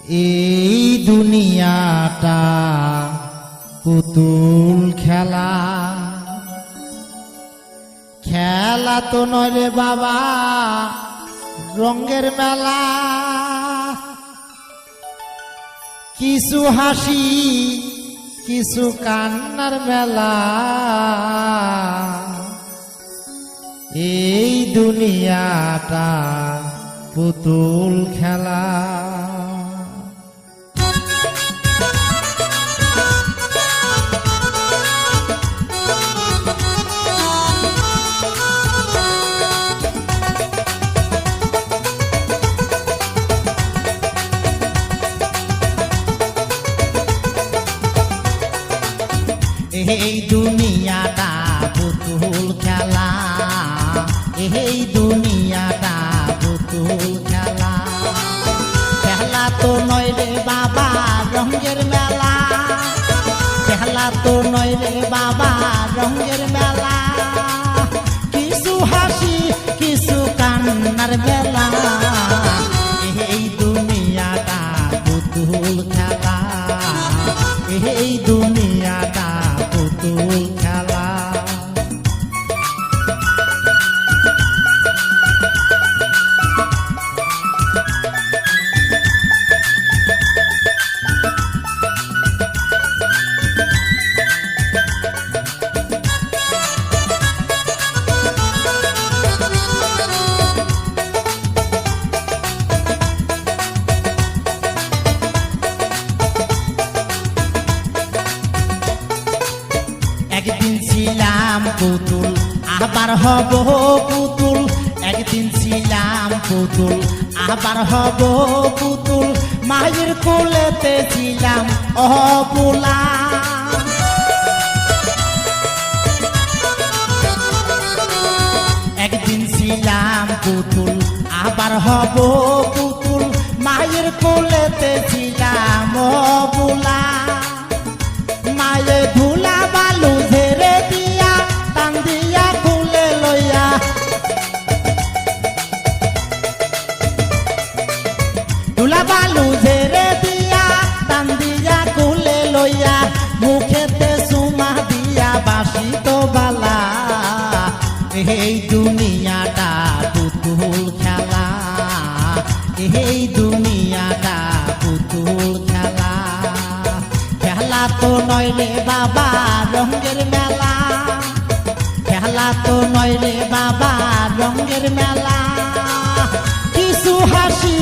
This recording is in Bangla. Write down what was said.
এই দুনিয়াটা পুতুল খেলা, খেলা তো নয় রে বাবা রঙের মেলা। কিছু হাসি কিছু কান্নার মেলা, এই দুনিয়াটা পুতুল খেলা। এই দুনিয়াটা পুতুল খেলা, এই দুনিয়াটা পুতুল খেলা। খেলা তো নয় রে বাবা রঙের মেলা, খেলা তো নয় রে বাবা রঙের মেলা। কিছু হাসি কিছু কান্নার মেলা, এই দুনিয়াটা পুতুল খেলা, এই দুনিয়াটা পুতুল খেলা। একদিন ছিলাম পুতুল আবার হব পুতুল, একদিন ছিলাম পুতুল আবার হব পুতুল। মায়ের কোলেতে ছিলাম অবলা, একদিন ছিলাম পুতুল আবার হব পুতুল। মায়ের কোলেতে ছিলাম অবলা, মায়ে ধুলা বালু ঝেড়ে দিয়া টান দিয়া খুলে লইয়া, ধুলা বালু ঝেড়ে দিয়া টান দিয়া খুলে লইয়া। মুখেতে সুমা দিয়া বাসিত বালা, এই দুনিয়াটা পুতুল খেলা, এই দুনিয়াটা পুতুল খেলা। খেলা তো নয় রে বাবা রঙের মেলা, খেলা তো নয় রে বাবা রঙের মেলা। কিছু হাসি